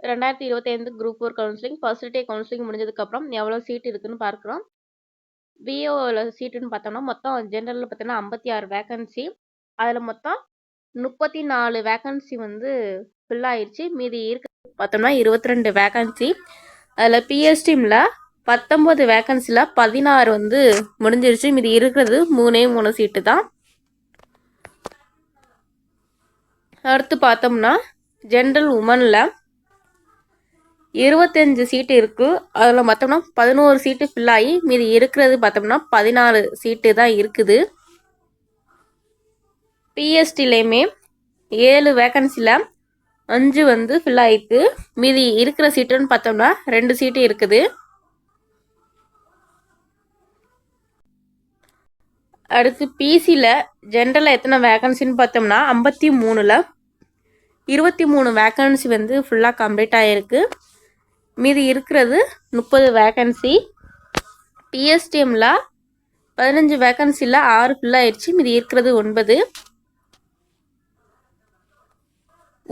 2025 group 4 counselling first day counselling முடிஞ்சதுக்கப்புறம் எவ்வளோ seat இருக்குன்னு பார்க்குறோம். விஓவில் சீட்டுன்னு பார்த்தோம்னா மொத்தம் ஜென்ரலில் பார்த்தோம்னா 56 வேகன்சி. அதில் மொத்தம் 34 வேகன்சி வந்து ஃபில் ஆயிடுச்சு. மீதி இருக்க பார்த்தோம்னா 22 வேகன்சி. அதில் பிஎஸ்டிமில் 19 வேகன்சியில் 16 வந்து முடிஞ்சிருச்சு. மீதி இருக்கிறது 3 சீட்டு தான். அடுத்து பார்த்தோம்னா ஜென்ரல் உமனில் 25 சீட்டு இருக்குது. அதில் மொத்தம்னா 11 சீட்டு ஃபில் ஆகி மீதி இருக்கிறது பார்த்தோம்னா 14 சீட்டு தான் இருக்குது. பிஎஸ்டிலையுமே 7 வேகன்சியில் 5 வந்து ஃபில் ஆகிருக்கு. மீதி இருக்கிற சீட்டுன்னு பார்த்தோம்னா 2 சீட்டு இருக்குது. அடுத்து பிசியில் ஜென்ரலில் எத்தனை வேகன்சின்னு பார்த்தோம்னா 53ல் 23 வேகன்சி வந்து ஃபுல்லாக கம்ப்ளீட் ஆகிருக்கு. மீதி இருக்கிறது 30 வேகன்சி. பிஎஸ்டிஎம்மில் 15 வேகன்சியில் 6 ஃபில் ஆயிடுச்சு. மீதி இருக்கிறது 9.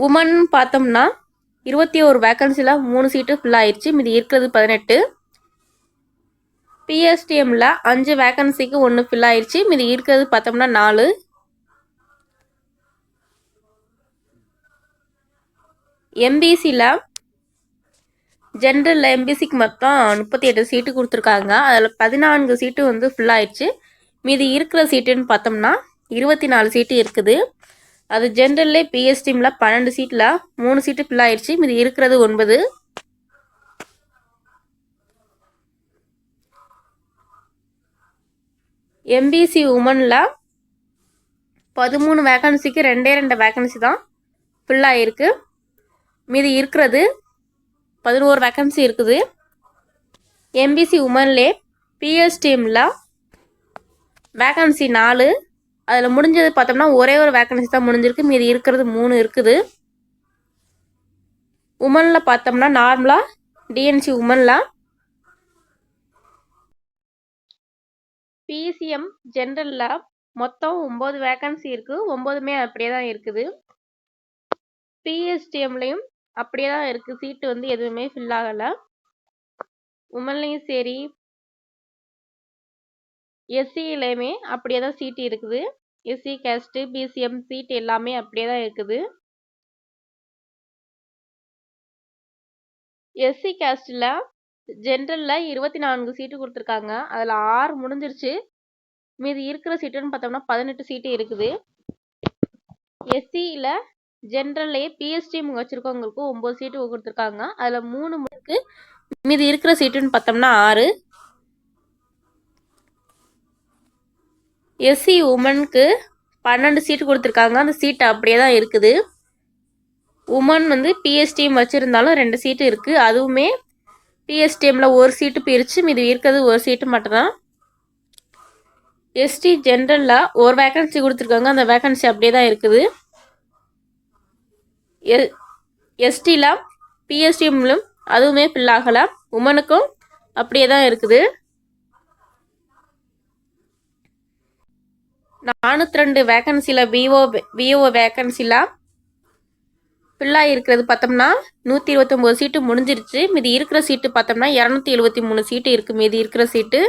உமன் பார்த்தோம்னா 21 வேகன்சியில் 3 சீட்டு ஃபில் ஆயிடுச்சு. மீதி இருக்கிறது 18. பிஎஸ்டிஎம்மில் 5 வேகன்சிக்கு 1 ஃபில் ஆயிடுச்சு. மீதி இருக்கிறது பார்த்தோம்னா 4. எம்பிசியில் ஜென்ரலில் எம்பிசிக்கு மொத்தம் 38 சீட்டு கொடுத்துருக்காங்க. அதில் 14 சீட்டு வந்து ஃபில் ஆயிடுச்சு. மீதி இருக்கிற சீட்டுன்னு பார்த்தோம்னா 24 சீட்டு இருக்குது. அது ஜென்ரல்லே பிஎஸ்டிமில் 12 சீட்டில் 3 சீட்டு ஃபில் ஆயிடுச்சு. மீதி இருக்கிறது 9. எம்பிசி உமனில் 13 வேகன்சிக்கு 2 வேகன்சி தான் ஃபில் ஆகிருக்கு. மீதி இருக்கிறது 11 வேகன்சி இருக்குது. எம்பிசி உமன்லே பிஎஸ்டிஎம்மில் வேகன்சி 4. அதில் முடிஞ்சது பார்த்தோம்னா ஒரே ஒரு வேகன்சி தான் முடிஞ்சிருக்கு. மீதி இருக்கிறது 3 இருக்குது. உமனில் பார்த்தோம்னா நார்மலாக டிஎன்சி உமனில் பிசிஎம் ஜென்ரலில் மொத்தம் 9 வேகன்சி இருக்குது. 9மே அப்படியே தான் இருக்குது. பிஎஸ்டிஎம்லையும் அப்படியே தான் இருக்குது. சீட்டு வந்து எதுவுமே ஃபில் ஆகலை. உமன்லையும் சரி எஸ்சியிலையுமே அப்படியே தான் சீட்டு இருக்குது. எஸ்சி கேஸ்ட்டு பிசிஎம் சீட் எல்லாமே அப்படியே தான் இருக்குது. எஸ்சி கேஸ்டில் ஜென்ரலில் 24 சீட்டு கொடுத்துருக்காங்க. அதில் 6 முடிஞ்சிருச்சு. மீதி இருக்கிற சீட்டுன்னு பார்த்தோம்னா 18 சீட்டு இருக்குது. எஸ்சியில் ஜென்ரல்லே பிஎஸ்டிஎம் வச்சுருக்கவங்களுக்கு 9 சீட்டு கொடுத்துருக்காங்க. அதில் 3 முடிக்கு. மீதி இருக்கிற சீட்டுன்னு பார்த்தோம்னா 6. எஸ்சி உமனுக்கு 12 சீட்டு கொடுத்துருக்காங்க. அந்த சீட்டு அப்படியே தான் இருக்குது. உமன் வந்து பிஎஸ்டிஎம் வச்சுருந்தாலும் 2 சீட்டு இருக்குது. அதுவுமே பிஎஸ்டிஎம்மில் 1 சீட்டு பிரித்து மீதி இருக்கிறது 1 சீட்டு மட்டும்தான். எஸ்டி ஜென்ரலில் 1 வேகன்சி கொடுத்துருக்காங்க. அந்த வேகன்சி அப்படியே தான் இருக்குது. எஸ்டியில் பிஎஸ்டிஎம்லும் அதுவுமே ஃபில் ஆகலை. உமனுக்கும் அப்படியே தான் இருக்குது. 402 வேகன்சியில் விஓ வேகன்சியில் ஃபில்லாக இருக்கிறது பார்த்தோம்னா 129 சீட்டு முடிஞ்சிருச்சு. மீதி இருக்கிற சீட்டு பார்த்தோம்னா 273 சீட்டு இருக்குது. மீதி இருக்கிற சீட்டு